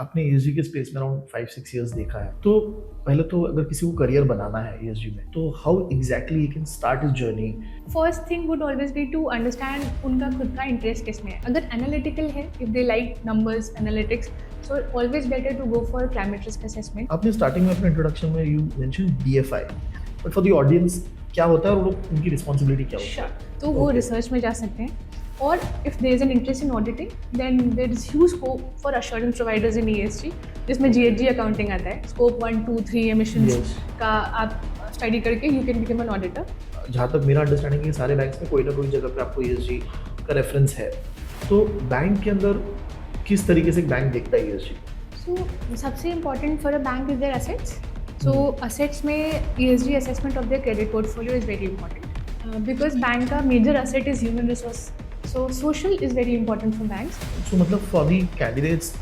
आपने ईएसजी के स्पेस में अराउंड 5-6 इयर्स देखा है, तो पहले तो अगर किसी को करियर बनाना है ईएसजी में, तो how exactly he can start his journey? First thing would always be to understand उनका खुद का इंटरेस्ट किसमें है. अगर एनालिटिकल है, if they like numbers analytics, so always better to go for climate risk assessment. आपने स्टार्टिंग में अपने इंट्रोडक्शन में you mention DFI, but for the audience क्या होता है और उनकी रिस्पॉन्सिबिलिटी क्या होती है? तो वो रिसर्च में जा सकते हैं. और if there is an interest in auditing, then there is huge scope for assurance providers in ESG, जिसमें जीएचजी अकाउंटिंग आता है. Scope 1, 2, 3 emissions Yes. का आप स्टडी करके you can become an auditor. जहाँ तक मेरा अंडरस्टैंडिंग है, सारे बैंक्स में कोई ना कोई जगह पे आपको ईएसजी का रेफरेंस है, तो बैंक के अंदर किस तरीके से एक बैंक देखता है ईएसजी? सो सबसे important for a bank is their assets. So assets में ESG assessment of their credit portfolio is very important, because bank का major asset is human resource. So social is very important for banks. So मतलब for the candidates,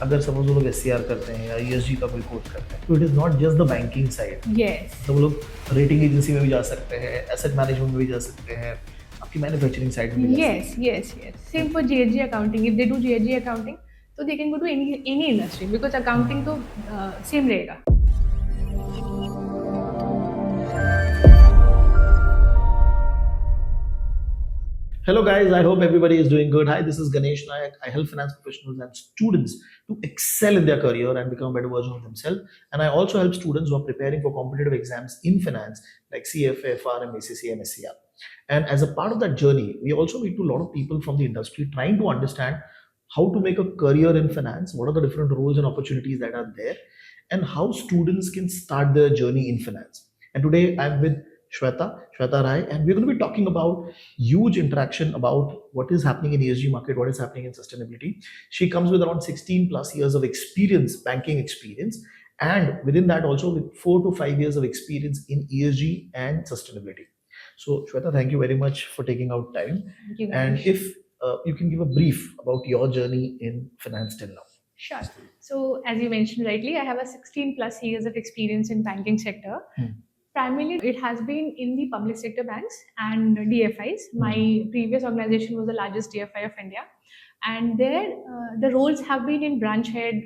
अगर suppose वो लोग SCR करते हैं या ESG का कोई कोर्स करते हैं, तो it is not just the banking side, yes. तो वो लोग रेटिंग एजेंसी में भी जा सकते हैं, एसेट मैनेजमेंट में भी जा सकते हैं, आपकी मैन्युफैक्चरिंग साइड में भी जा Yes, yes, yes. Same for GHG accounting. If they do GHG accounting, so they can go to any industry because accounting तो same रहेगा. Hello guys, I hope everybody is doing good. Hi, this is Ganesh Nayak. I help finance professionals and students to excel in their career and become a better version of themselves. And I also help students who are preparing for competitive exams in finance like CFA, FRM, ACCA, and SCR. And as a part of that journey, we also meet to a lot of people from the industry trying to understand how to make a career in finance, what are the different roles and opportunities that are there, and how students can start their journey in finance. And today I'm with Shweta Rai, and we're going to be talking about huge interaction about what is happening in ESG market, what is happening in sustainability. She comes with around 16 plus years of experience, banking experience, and within that also with 4 to 5 years of experience in ESG and sustainability. So Shweta, thank you very much for taking out time. Thank you, And Ganesh. if you can give a brief about your journey in finance till now. Sure. So as you mentioned rightly, I have a 16 plus years of experience in banking sector. Primarily, it has been in the public sector banks and DFIs. My previous organization was the largest DFI of India, and there the roles have been in branch head,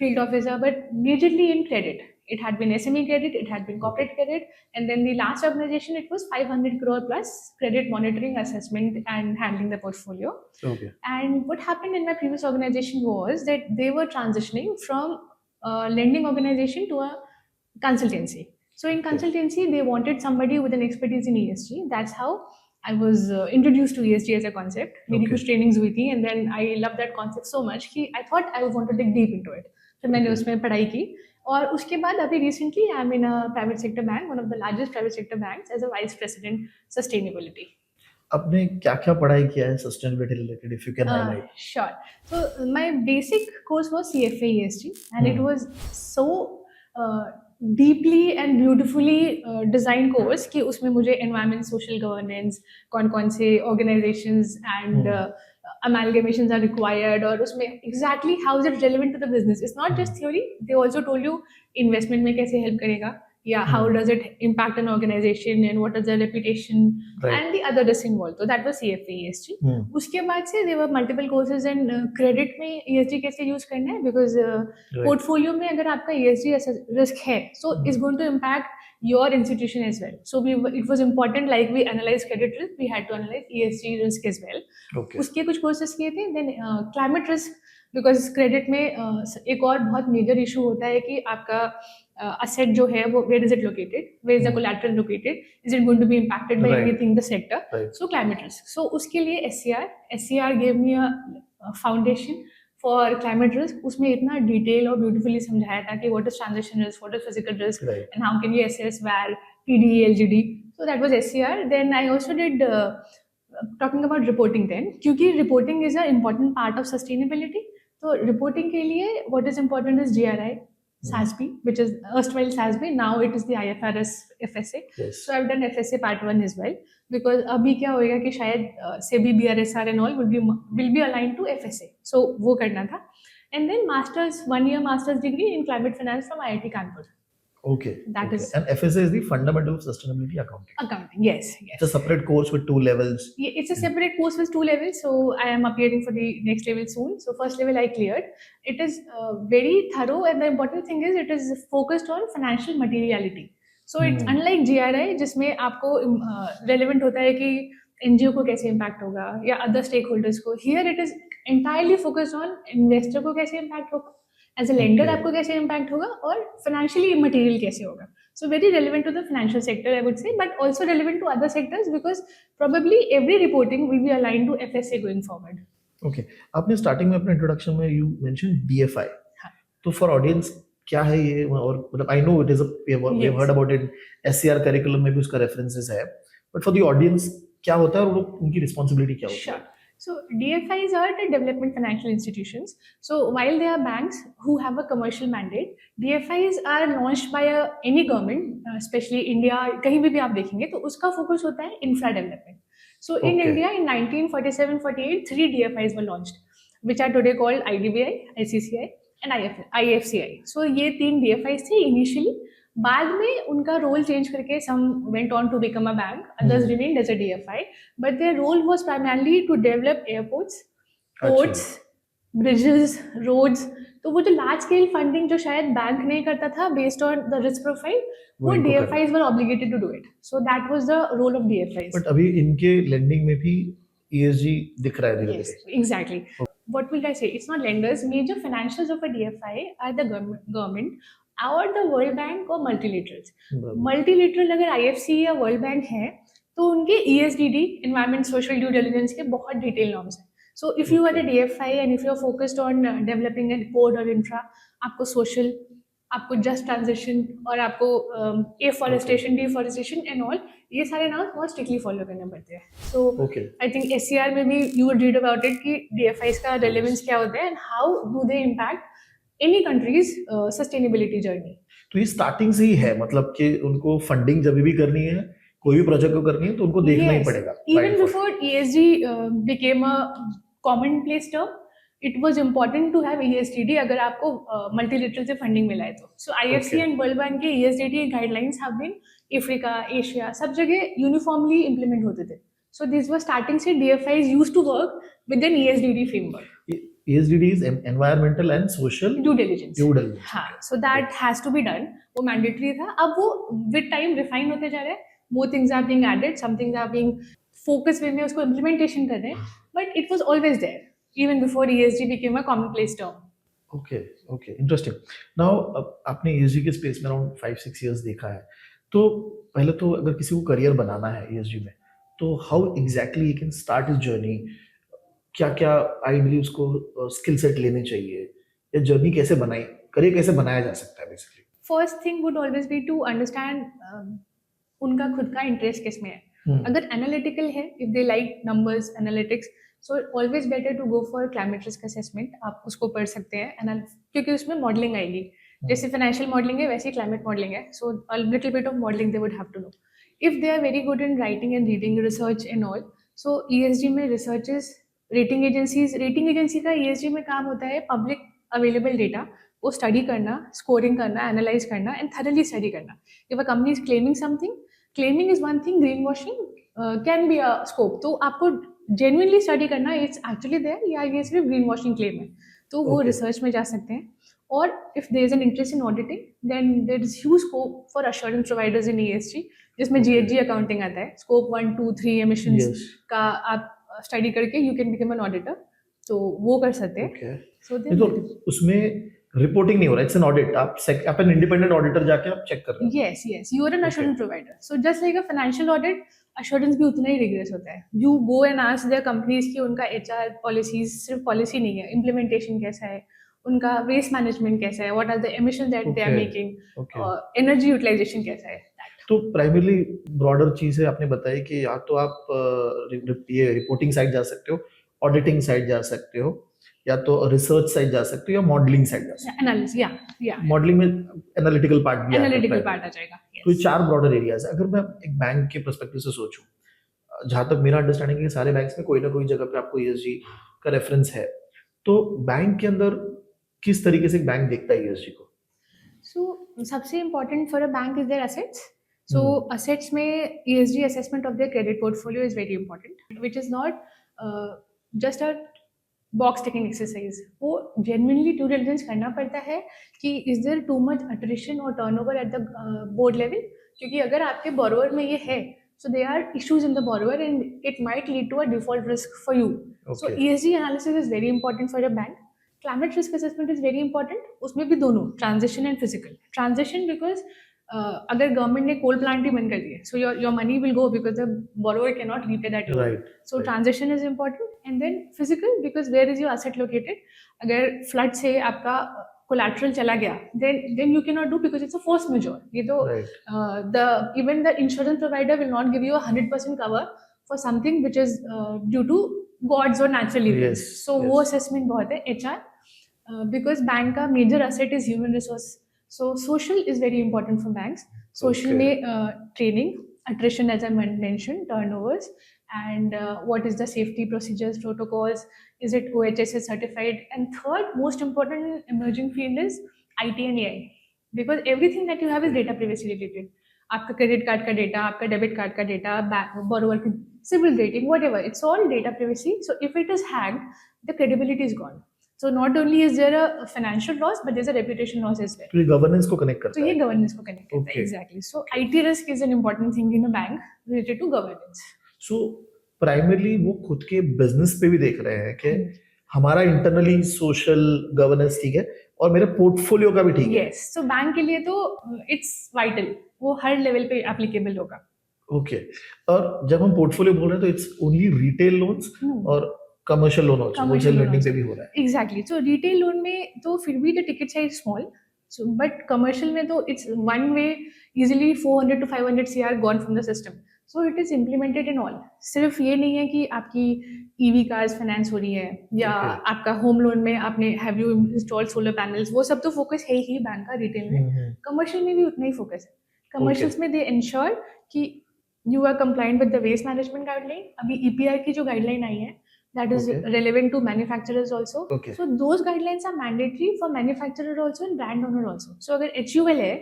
field officer, but majorly in credit. It had been SME credit, it had been corporate credit, and then the last organization, it was 500 crore plus credit monitoring, assessment, and handling the portfolio. Okay. And what happened in my previous organization was that they were transitioning from a lending organization to a consultancy. So in consultancy, they wanted somebody with an expertise in ESG. That's how I was introduced to ESG as a concept. मेरी कुछ trainings हुई थी, and then I loved that concept so much कि I thought I would want to dig deep into it. फिर मैंने उसमें पढ़ाई की, और उसके बाद अभी recently I'm in a private sector bank, one of the largest private sector banks, as a vice president sustainability. आपने क्या क्या पढ़ाई किया है sustainability related, if you can highlight? Sure. So my basic course was CFA ESG, and it was so deeply and beautifully designed course कि उसमें मुझे environment, social governance, कौन-कौन से organizations and amalgamations are required, और उसमें exactly how is it relevant to the business. It's not just theory. They also told you investment में कैसे help करेगा, yeah, how does it impact an organization and what is their reputation, Right. and the other risks involved. So that was CFA ESG. उसके बाद से there were multiple courses in credit में ESG कैसे use करना है, because portfolio में अगर आपका ESG risk है, so it's going to impact your institution as well. So it was important, like we analyze credit risk, we had to analyze ESG risk as well. Okay. उसके कुछ courses किए थे. Then climate risk, because credit में एक और बहुत major issue होता है कि आपका asset जो है वो where is it located, where is the collateral located, is it going to be impacted by Right. anything in the sector. Right. So climate risk. So उसके लिए SCR gave me a foundation for climate risk. उसमें इतना detail और beautifully समझाया था कि what is transition risk, what is physical risk, Right. and how can you assess VAR, PD, LGD. So that was SCR. Then I also did talking about reporting then, क्योंकि reporting is an important part of sustainability. तो reporting के लिए what is important is GRI, SASB, which is erstwhile SASB, now it is the IFRS FSA. Yes. So I've done FSA part 1 as well, because अभी क्या होएगा कि शायद SEBI, BRSR and all will be aligned to FSA. So वो करना था. And then masters, 1 year master's degree in climate finance from IIT Kanpur. Okay. That Okay. is And FSA is the Fundamental of Sustainability Accounting. accounting. Yes, yes. It's a separate course with 2 levels. Yeah, it's a separate course with 2 levels, so I am appearing for the next level soon. So first level I cleared. It is very thorough, and the important thing is it is focused on financial materiality. So it's Hmm. unlike GRI जिसमें आपको relevant होता है कि NGO को कैसे impact होगा या other stakeholders को. Here it is entirely focused on investor को कैसे impact होगा, as a lender Okay. आपको कैसे impact होगा, और financially immaterial कैसे होगा. So very relevant to the financial sector, I would say, but also relevant to other sectors because probably every reporting will be aligned to FSA going forward. Okay. आपने starting में अपने introduction में you mention DFI. हाँ. तो for audience क्या है ये, और मतलब I know it is we have heard about it, SCR curriculum में भी उसका रेफरेंसेस है, बट फॉर द ऑडियंस क्या होता है और उनकी रिस्पांसिबिलिटी क्या होती है? Sure. So DFIs are the development financial institutions. So while they are banks who have a commercial mandate, DFIs are launched by any government, especially India. कहीं भी आप देखेंगे तो उसका focus होता है infra development. So in Okay. India in 1947-48, 3 DFIs were launched, which are today called IDBI, ICCI, and IFCI. So ये 3 DFIs थे initially. बाद में उनका रोल चेंज करके some went on to become a bank, others remained as a DFI, but their role was primarily to develop airports, ports, bridges, roads. तो वो जो large scale funding जो शायद बैंक नहीं करता था based on the risk profile, वो वो इनको DFIs were obligated to do it. So that was the role of DFIs. But अभी इनके लेंडिंग में भी ESG दिख रहा है धीरे Yes, धीरे. exactly. What will I say? It's not lenders. Major financials of a DFI are the government or the World Bank or multilaterals. Multilateral अगर IFC या World Bank है तो उनके ESDD, Environment Social Due Diligence के बहुत detail norms हैं. So if you are a DFI and if you are focused on developing a port or infra, आपको social, आपको just transition और आपको afforestation, deforestation and all, ये सारे नाम बहुत स्ट्रिक्टली फॉलो करने पड़ते हैं. सो Okay. आई थिंक SCR में भी you would read about it कि DFIs का रेलेवेंस क्या होता है and how do they impact any countries sustainability journey. तो ये स्टार्टिंग से ही है, मतलब कि उनको फंडिंग जब भी करनी है, कोई भी प्रोजेक्ट को करनी है तो उनको देखना ही पड़ेगा. Even before ESG became a commonplace term, it was important to have ESDD अगर आपको multilateral से funding मिला है तो. So IFC and World Bank के ESDD guidelines have been Africa, Asia, सब जगह uniformly implement होते थे. So these were starting से DFIs used to work within ESDD framework. ESDD is environmental and social Due diligence. due diligence. हाँ, so that has to be done. वो mandatory था. अब वो with time refine होते जा रहे हैं. More things are being added. Some things are being focus way में उसको implementation कर रहे हैं. But it was always there, even before ESG became a commonplace term. Okay, okay, interesting. Now आपने ESG के स्पेस में अराउंड 5-6 years देखा है, तो पहले तो अगर किसी को करियर बनाना है ESG में, तो how exactly you can start his journey, क्या क्या आइडियली उसको स्किल सेट लेने चाहिए, या जर्नी कैसे बनाई, करियर कैसे बनाया जा सकता है basically? First thing would always be to understand उनका खुद का इंटरेस्ट किस में है. अगर एनालिटिकल है, if they like numbers, analytics, so always better to go for climate risk assessment. आप उसको पढ़ सकते हैं क्योंकि उसमें मॉडलिंग आएगी. जैसे फाइनेंशियल मॉडलिंग है वैसे ही क्लाइमेट मॉडलिंग है. So a little bit of modelling they would have to know. If they are very good in writing and reading research and all, so ESG में रिसर्चेस, रेटिंग एजेंसी का ESG में काम होता है public available data को study करना, scoring करना, analyse करना एंड थरली स्टडी करना. If a company is claiming something, claiming is one thing, green washing can be a scope. तो आपको जेन्युइनली स्टडी करना इट्स एक्चुअली देयर या ये सिर्फ ग्रीन वॉशिंग क्लेम है, तो वो रिसर्च में जा सकते हैं. और if there is an interest in auditing, then there is huge scope for assurance providers in ESG, जिसमें GHG अकाउंटिंग आता है. स्कोप 1, 2, 3 एमिशंस का आप स्टडी करके you can become an auditor, तो वो कर सकते हैं. सो तो उसमें रिपोर्टिंग नहीं हो रहा है, इट्स एन ऑडिट. आप एन इंडिपेंडेंट ऑडिटर जाके आप चेक कर रहे हैं. Yes, you are an assurance provider. So just like a financial audit, assurance भी उतना ही रिग्रेस होता है. You go and ask their companies की उनका HR पॉलिसीज, सिर्फ पॉलिसी नहीं है, इम्प्लीमेंटेशन कैसा है, उनका वेस्ट मैनेजमेंट कैसा है, what are the emissions that they are making, energy utilization कैसा है. तो प्राइमरली ब्रॉडर चीज है, आपने बताई कि या तो आप ये रिपोर्टिंग साइड जा सकते हो, ऑडिटिंग साइड जा सकते हो, या तो रिसर्च साइड जा सकते हो, या मॉडलिंग साइड जा सकते हो. एनालिसिस, या मॉडलिंग में एनालिटिकल पार्ट भी एनालिटिकल पार्ट आ जाएगा. तो ये 4 ब्रॉडर एरियाज है. अगर मैं एक बैंक के पर्सपेक्टिव से सोचूं, जहां तक मेरा अंडरस्टैंडिंग है सारे बैंक्स में कोई ना कोई जगह पे आपको ESG का रेफरेंस है, तो बैंक के अंदर किस तरीके से बैंक देखता है ESG को? So सबसे important for a bank is their assets. So assets में ESG assessment of their credit portfolio is very important, which is not just a box ticking exercise. वो जेन्युइनली ड्यू डिलिजेंस करना पड़ता है कि is there too much attrition और turnover at the board level, क्योंकि अगर आपके बोरोवर में ये है, so there are issues in the borrower and it might lead to a default risk for you. So Okay. ESG analysis is very important for a bank. Climate risk assessment is very important. उसमें भी दोनों transition and physical. Transition because अगर government ने कोल plant ही बंद कर दिए, so your money will go because the borrower can not repay that loan. Right. So Right. transition is important, and then physical because where is your asset located? अगर flood से आपका collateral चला गया, then you cannot do because it's a force majeure. ये तो Right. even the insurance provider will not give you 100% cover for something which is due to gods or natural events. Yes, So yes. वो assessment बहुत है. HR because bank का major asset is human resource. So social is very important for banks. Social Okay. में training, attrition as I mentioned, turnovers, and what is the safety procedures, protocols, is it OHSA certified, and third most important emerging field is IT and AI, because everything that you have is data privacy related. आपका credit card का data, आपका debit card का data, borrower की civil rating, whatever, it's all data privacy. So if it is hacked, the credibility is gone. So not only is there a financial loss, but there's a reputation loss as well. तो ये governance को connect तो करता ये है. Governance को connect करता है. Okay. Exactly. So IT risk is an important thing in a bank related to governance. So primarily वो खुद के बिजनेस पे भी देख रहे हैं कि हमारा इंटरनली सोशल गवर्नेंस ठीक है और मेरे पोर्टफोलियो का भी ठीक है. यस. सो बैंक के लिए तो इट्स वाइटल, वो हर लेवल पे एप्लीकेबल होगा. ओके. और जब हम पोर्टफोलियो बोल रहे हैं तो इट्स ओनली रिटेल लोन्स और commercial loan also, wholesale lending पे भी हो रहा है. एग्जैक्टली. सो रिटेल लोन में तो फिर भी the ticket size small, but commercial में तो it's one way easily 400 to 500 CR gone from the system. So it is implemented in all. सिर्फ ये नहीं है कि आपकी ईवी कार्स फाइनेंस हो रही है या Okay. आपका होम लोन में आपने have you installed solar panels, वो सब तो फोकस है ही बैंक का रिटेल में. कमर्शियल में भी उतना ही फोकस है. कमर्शियल्स में दे इंश्योर कि you are compliant with the waste management guideline. अभी EPR की जो गाइडलाइन आई है, that is Okay. relevant to manufacturers also. Okay. So those guidelines are mandatory for manufacturer also and brand owner also. So अगर HUL है,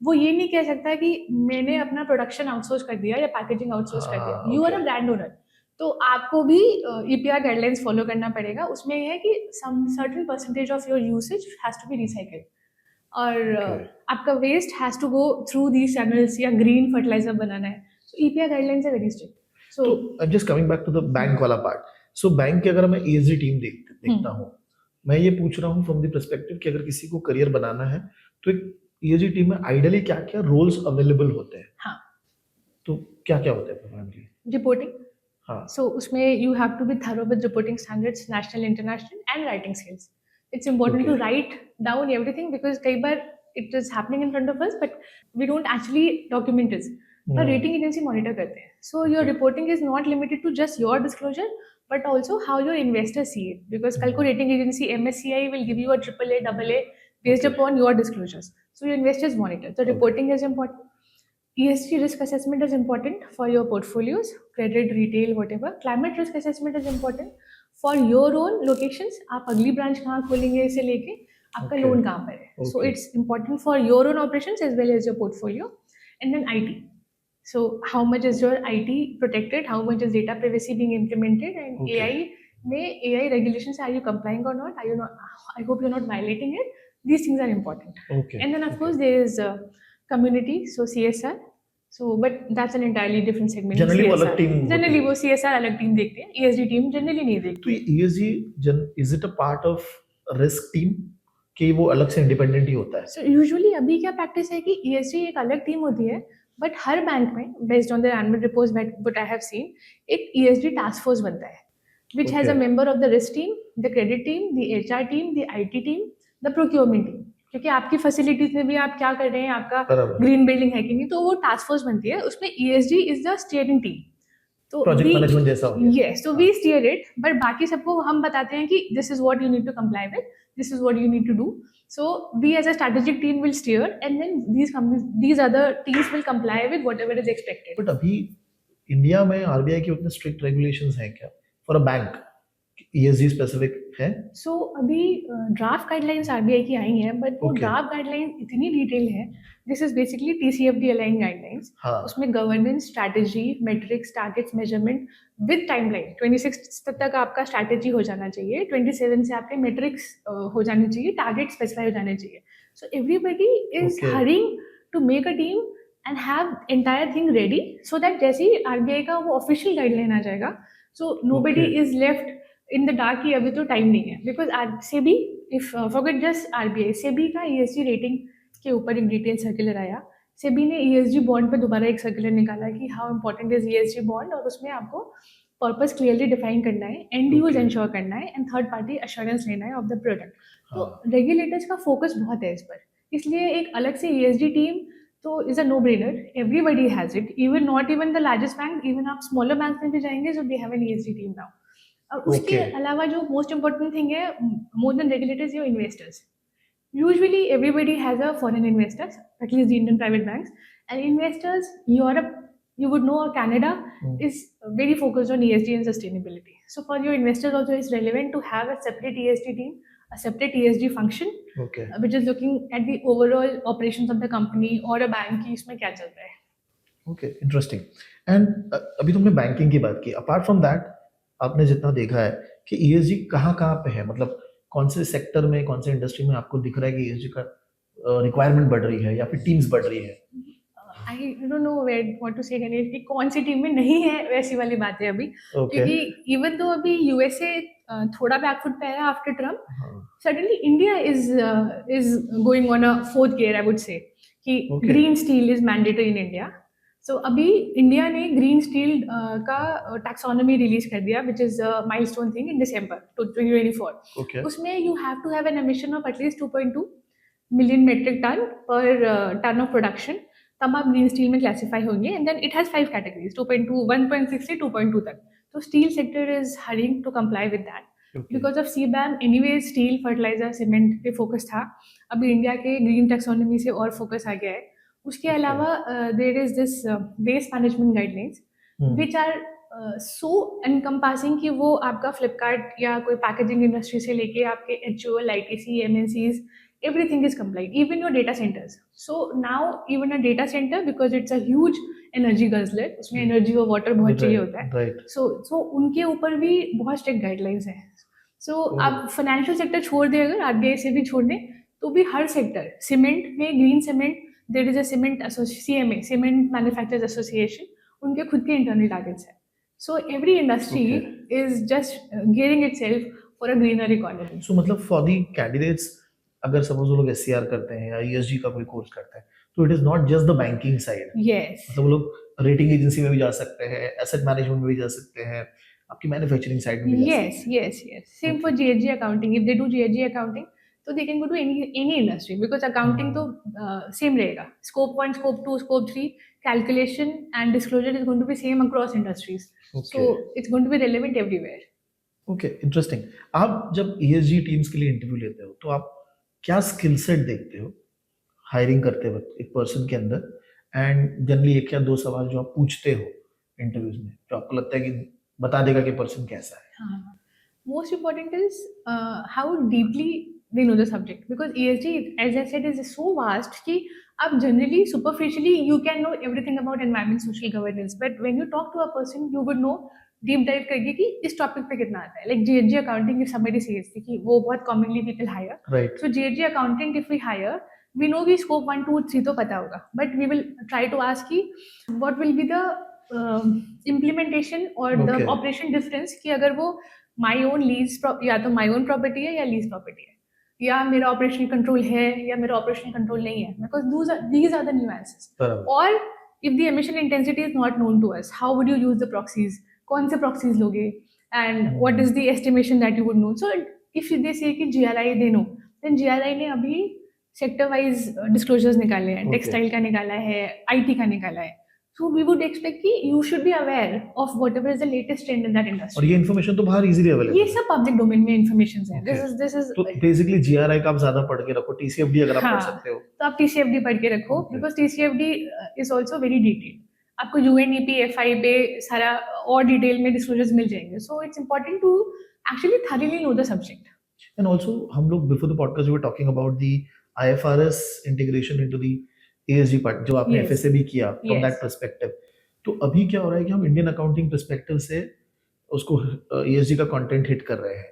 वो ये नहीं कह सकता कि मैंने अपना प्रोडक्शन आउटसोर्स कर दिया या पैकेजिंग आउटसोर्स कर दिया. You are a brand owner, तो आपको भी EPR गाइडलाइंस फॉलो करना पड़ेगा. उसमें ये है कि some certain percentage of your usage has to be recycled, और Okay. आपका waste has to go through these channels या ग्रीन फर्टिलाइजर बनाना है. So EPR guidelines are very strict. तो I am just coming back to the bank वाला part. So bank की अगर मैं ESG टीम देखता हूँ, मैं ये पूछ रहा हूँ फ्रॉम द पर्सपेक्टिव कि अगर किसी को करियर बनाना है तो एक ESG टीम में आइडियली क्या क्या रोल्स अवेलेबल होते हैं. हाँ. तो क्या क्या होते हैं प्राइमरली. रिपोर्टिंग. हाँ. So उसमें you have to be thorough with reporting standards, national, international, and writing skills. It's important to Okay. write down everything because कई बार it is happening in front of us, but we don't actually document it. पर rating agency monitor करते हैं. So your reporting is not limited to just your disclosure, but also how your investors see it. Because कल को rating agency MSCI will give you a AAA, AA based Okay. upon your disclosures. So your investors monitor. So reporting is important. ESG risk assessment is important for your portfolios, credit, retail, whatever. Climate risk assessment is important for your own locations. आप अगली branch कहाँ खोलेंगे इसे लेके आपका Okay. Loan कहाँ पर है. So Okay. it's important for your own operations as well as your portfolio. And then IT. So how much is your IT protected? How much is data privacy being implemented? And Okay. AI regulations, are you complying or not? Are you not? I hope you're not violating it. These things are important. Okay. And then of course there is community, so CSR. So but that's an entirely different segment. Generally वो CSR. अलग team होती Generally है. वो CSR अलग team देखते हैं, ESG team generally नहीं देखती. तो ये ESG is it a part of risk team कि वो अलग से इंडिपेंडेंट ही होता है. So usually अभी क्या प्रैक्टिस है कि ESG एक अलग टीम होती है, बट हर बैंक में based on the annual reports what I have seen, एक ESG टास्क फोर्स बनता है which has a Okay. member of the risk team, the credit team, the HR team, the IT team, the procurement team. क्योंकि आपकी facilities में भी आप क्या कर रहे हैं, आपका बराबर. ग्रीन बिल्डिंग है कि नहीं, तो वो टास्क फोर्स बनती है. उसमें ESG is the steering team. तो प्रोजेक्ट मैनेजमेंट जैसा हो गया. yes, so we steer it, but बाकी सबको हम बताते हैं कि this is what you need to comply with, this is what you need to do. So we as a strategic team will steer, and then these other teams will comply with whatever is expected. But अभी India में RBI के उतने strict regulations हैं क्या for a bank ESG specific है? सो अभी draft guidelines RBI की आई हैं, बट वो Okay. ड्राफ्ट गाइडलाइन इतनी डिटेल है. This is basically TCFD align guidelines. हाँ. उसमें governance, strategy, metrics, targets, measurement with timeline. 26 तक आपका स्ट्रैटेजी हो जाना चाहिए, 27 से आपके मेट्रिक्स हो जाने चाहिए, टारगेट स्पेसिफाई हो जाने चाहिए. So everybody is Okay. Hurrying to make a team and have entire thing ready, so that जैसे ही आरबीआई का वो ऑफिशियल गाइडलाइन आ जाएगा, so nobody Okay. Is left in the dark कि अभी तो टाइम नहीं है. Because SEBI, if forget just RBI, SEBI का ईएसजी रेटिंग के ऊपर एक डिटेल सर्कुलर आया. सेबी ने ईएसजी बॉन्ड पे दोबारा एक सर्कुलर निकाला कि how important is ESG bond, और उसमें आपको पर्पस क्लियरली डिफाइन करना है, एंड यूज Okay. इंश्योर करना है, एंड थर्ड पार्टी अश्योरेंस लेना है ऑफ द प्रोडक्ट. तो हाँ. रेगुलेटर्स का फोकस बहुत है इस पर, इसलिए एक अलग से ईएसजी टीम तो is a no brainer. Everybody has it, even not even the largest bank, even आप स्मॉलर बैंक में भी जाएंगे so they have an ESG team now. और उसके Okay. अलावा जो मोस्ट इम्पोर्टेंट थिंग है, more than regulators, your investors. Usually, everybody has a foreign investors, at least the Indian private banks, and investors. Europe, you would know, or Canada Hmm. is very focused on ESG and sustainability. So for your investors also, it's relevant to have a separate ESG team, a separate ESG function, Okay. which is looking at the overall operations of the company or a bank की इसमें क्या चल रहा है. Okay, interesting. And अभी तुमने banking की बात की. अपार्ट फ्रॉम दैट, आपने जितना देखा है कि ईएसजी कहाँ कहाँ पे है, मतलब कौन से सेक्टर में, कौन से इंडस्ट्री में आपको दिख रहा है कि ईएसजी का रिक्वायरमेंट बढ़ रही है या फिर टीम्स बढ़ रही है? I don't know where what to say Ganesh कि कौन सी टीम में नहीं है, वैसी वाली बात है अभी. ओके. क्योंकि इवन तो अभी यूएसए थोड़ा बैकफुट पे है आफ्टर ट्रम्प, हाँ. suddenly India is going on a fourth gear, I would say, कि Okay. green steel is mandatory in India. So अभी इंडिया ने ग्रीन स्टील का टैक्सोनॉमी रिलीज कर दिया, which is a milestone thing in December 2024. Okay. उसमें you have to have an emission of at least 2.2 million metric ton per ton of production, तब आप green steel में classify होंगे. And then it has 5 categories, 2.2, 1.6 से 2.2 तक. तो steel sector is hurrying to comply with that. Okay. Because of CBAM anyway steel, fertiliser, cement पे focus था. अभी इंडिया के ग्रीन टैक्सोनॉमी से और फोकस आ गया है. उसके Okay. अलावा there is this waste management guidelines Hmm. Which are so encompassing कि वो आपका फ्लिपकार्ट या कोई पैकेजिंग इंडस्ट्री से लेके आपके HUL, ITC, MNCs, everything is compliant, even your data centers. So now even a data center, because it's a huge energy guzzler, उसमें energy और water बहुत चाहिए होता है. राइट. So उनके ऊपर भी बहुत स्ट्रिक्ट गाइडलाइंस हैं. So Oh. आप फाइनेंशियल सेक्टर छोड़ दें, अगर आरबीआई से भी छोड़ दें, तो भी हर सेक्टर, सीमेंट में green cement, there is a cement CMA, cement manufacturers association, उनके खुद के इंटरनल टारगेट्स हैं. So every industry is just gearing itself for a greener economy. So मतलब फॉर दी कैंडिडेट्स, अगर सपोज वो लोग एससीआर करते हैं या ईएसजी का कोई कोर्स करते हैं, तो it is not just the banking side. Yes, मतलब वो लोग रेटिंग एजेंसी में भी जा सकते हैं, एसेट मैनेजमेंट में भी जा सकते हैं, आपकी मैन्युफैक्चरिंग साइड में भी जा सकते हैं. yes. Same for GHG accounting. If they do GHG accounting, तो they can go to any industry, because accounting तो same रहेगा. Scope 1, Scope 2, Scope 3 calculation and disclosure is going to be same across industries. Okay. So it's going to be relevant everywhere. Okay, interesting. आप जब ESG teams के लिए interview लेते हो तो आप क्या स्किल सेट देखते हो हायरिंग करते वक्त एक पर्सन के अंदर, एंड जनरली एक या दो सवाल जो आप पूछते हो इंटरव्यूज में जो आपको लगता है कि बता देगा कि पर्सन कैसा है? Most important is how deeply they know the subject, because ESG, as I said, is so vast कि आप generally superficially you can know everything about environment, social governance, but when you talk to a person you would know deep dive करके कि इस topic पे कितना आता है. Like GHG accounting, if somebody says कि वो बहुत commonly people hire, right. so GHG accountant if we hire, we know कि scope 1, 2, 3 तो पता होगा, but we will try to ask कि what will be the implementation or the Okay. operation difference, कि अगर वो my own lease या तो my own property है या lease property है, या मेरा ऑपरेशनल कंट्रोल है या मेरा ऑपरेशनल कंट्रोल नहीं है, because these are the nuances. बराबर. और if the emission intensity is not known to us, how would you use the proxies, कौन से proxies लोगे, and what is the estimation that you would know. So if they say कि GRI they know, then GRI ने अभी sector wise disclosures निकाले हैं, Okay. Textile का निकाला है, IT का निकाला है. So we would expect कि you should be aware of whatever is the latest trend in that और industry. ये इन्फॉर्मेशन तो बाहर इजीली अवेलेबल ये है. सब पब्लिक डोमेन में इन्फॉर्मेशन है. Okay. दिस इज तो बेसिकली जीआरआई का आप ज्यादा पढ़ के रखो, टीसीएफडी अगर आप पढ़ हाँ. सकते हो. तो आप TCFD पढ़ के रखो, Okay. Because TCFD is also very detailed. आपको UNEP FI पे सारा और डिटेल में डिस्क्लोजर्स मिल जाएंगे. So it's important to actually thoroughly know the subject. And also हम लोग before the podcast we were talking about the IFRS integration into the ESG part जो आपने Yes. FSA भी किया from Yes. that perspective. तो अभी क्या हो रहा है कि हम इंडियन अकाउंटिंग पर्सपेक्टिव से उसको ESG का कंटेंट हिट कर रहे हैं.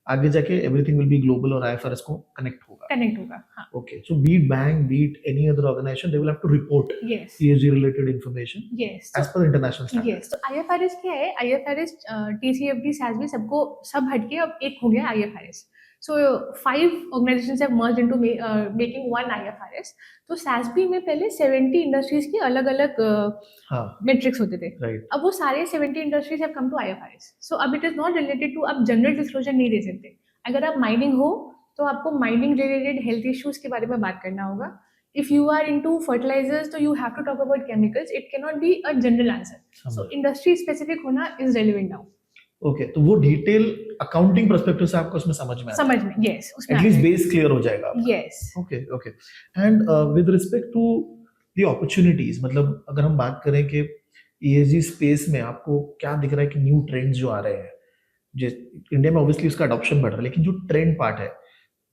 आगे जाके एवरीथिंग विल बी ग्लोबल और IFRS को कनेक्ट होगा. Connect होगा, हाँ. Okay, so be it bank, be it any other organization, they will have to report Yes. ESG related information Yes. as per international standards. Yes. तो IFRS क्या है? IFRS, TCFD, SASB सबको सब हटके अब एक हो गया IFRS. So 5 organizations have merged into making one IFRS. तो SASB में पहले 70 industries की अलग-अलग हाँ, metrics होते थे. right. अब वो सारे 70 industries have come to IFRS. So अब it is not related to आप general disclosure नहीं दे सकते. अगर आप mining हो तो आपको mining related health issues के बारे में बात करना होगा. If you are into fertilizers, so you have to talk about chemicals. It cannot be a general answer. So industry specific होना is relevant now. ओके, तो वो डिटेल अकाउंटिंग पर्सपेक्टिव से आपको उसमें समझ में समझ में, yes, उसमें एटलीस्ट बेस क्लियर हो जाएगा. yes. Okay okay. And with respect to the opportunities, मतलब अगर हम बात करें कि ESG स्पेस में आपको क्या दिख रहा है कि न्यू ट्रेंड्स जो आ रहे हैं, इंडिया में ऑब्वियसली उसका अडॉप्शन बढ़ रहा है, लेकिन जो ट्रेंड पार्ट है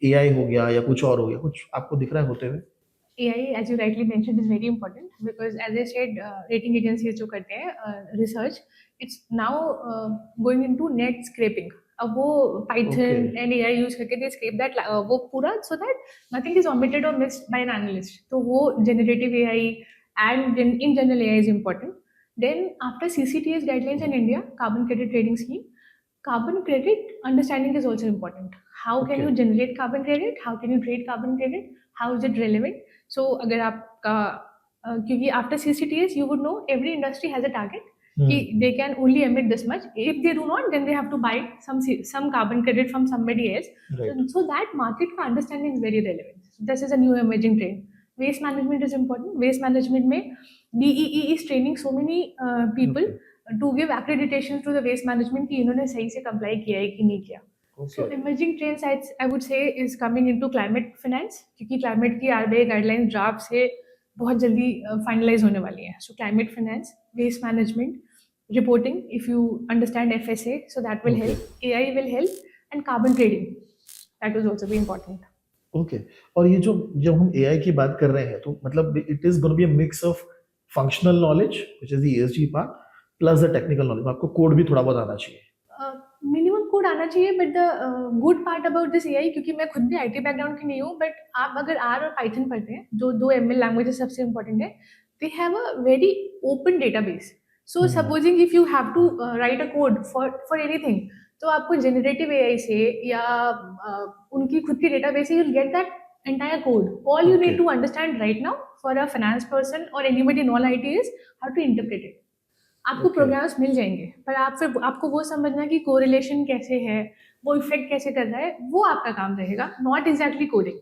AI हो गया या कुछ और हो गया, कुछ आपको दिख रहा है होते हुए? AI, as you rightly mentioned, is very important because, as I said, rating agencies जो करते हैं research, it's now going into net scraping. अब वो Python and AI use करके they scrape that वो पूरा so that nothing is omitted or missed by an analyst. तो वो generative AI and in general AI is important. Then after CCTS guidelines in India, carbon credit trading scheme, carbon credit understanding is also important. How can you generate carbon credit? How can you trade carbon credit? How is it relevant? So अगर आपका क्योंकि after CCTS you would know every industry has a target कि they can only emit this much. If they do not, then they have to buy some carbon credit from somebody else. Right. So that market का understanding is very relevant. This is a new emerging trend. Waste management is important. Waste management में BEE is training so many people to give accreditation to the waste management कि इन्होंने सही से comply किया है कि नहीं किया. So emerging trends I would say is coming into climate finance क्योंकि climate की RBI guidelines draft से बहुत जल्दी finalize होने वाली हैं. So climate finance, waste management, reporting if you understand FSA, so that will help. AI will help and carbon trading that will also be important. Okay. और ये जो जब हम AI की बात कर रहे हैं तो मतलब it is going to be a mix of functional knowledge which is the ESG part plus the technical knowledge. आपको कोड भी थोड़ा बहुत आना चाहिए. मिनिमम कोड आना चाहिए but the good part about this AI क्योंकि मैं खुद भी IT बैकग्राउंड की नहीं हूँ बट आप अगर R और Python पढ़ते हैं जो 2 ML लैंग्वेजेस सबसे इम्पोर्टेंट है they have a very open database so supposing if you have to write a code for anything तो आपको जनरेटिव AI से या उनकी खुद की डेटाबेस से you will get that entire code. All you need to understand right now for a finance person or anybody non-IT is how to interpret it. आपको programmes मिल जाएंगे पर आपको वो समझना कि कोरिलेशन कैसे है वो इफेक्ट कैसे कर रहा है वो आपका काम रहेगा not exactly coding.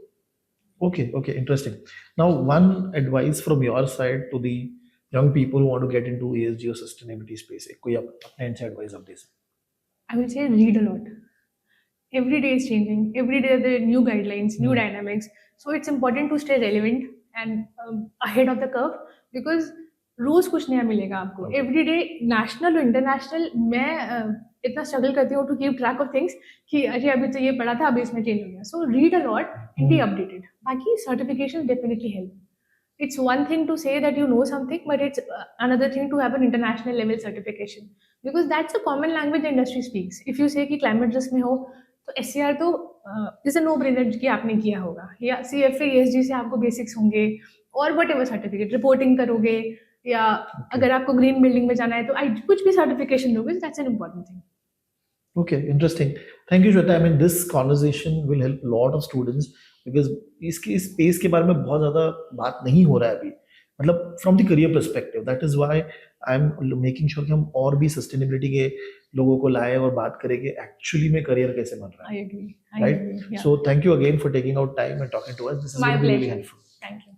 Okay, interesting. Now one advice from your side to the young people who want to get into ESG or sustainability space, कोई अपने end से advice आप दे सकते? I will say read a lot. Every day is changing. Every day there are new guidelines, new dynamics. So it's important to stay relevant and ahead of the curve because रोज कुछ नया मिलेगा आपको. Every day national और international मैं इतना struggle करती हूँ to keep track of things कि अरे अभी तो ये पढ़ा था अभी इसमें चेंज हो गया. So read a lot and be updated. बाकी certification definitely help. It's one thing to say that you know something, but it's another thing to have an international level certification because that's a common language the industry speaks. If you say कि climate risk में हो तो SCR तो is a no brainer कि आपने किया होगा या CFA ESG से आपको बेसिक्स होंगे और whatever सर्टिफिकेट रिपोर्टिंग करोगे या अगर आपको ग्रीन बिल्डिंग में जाना है तो कुछ भी सर्टिफिकेशन लोगे that's an important thing. Okay, interesting. Thank you, Shweta. I mean, this conversation will help a lot of students because इसकी स्पेस के बारे में बहुत ज़्यादा बात नहीं हो रहा है अभी. मतलब from the career perspective, that is why I'm making sure कि हम और भी sustainability के लोगों को लाए और बात करें कि actually में career कैसे बन रहा है. I agree. Right? Yeah. So thank you again for taking out time and talking to us. This is My going to be really pleasure. helpful. Thank you.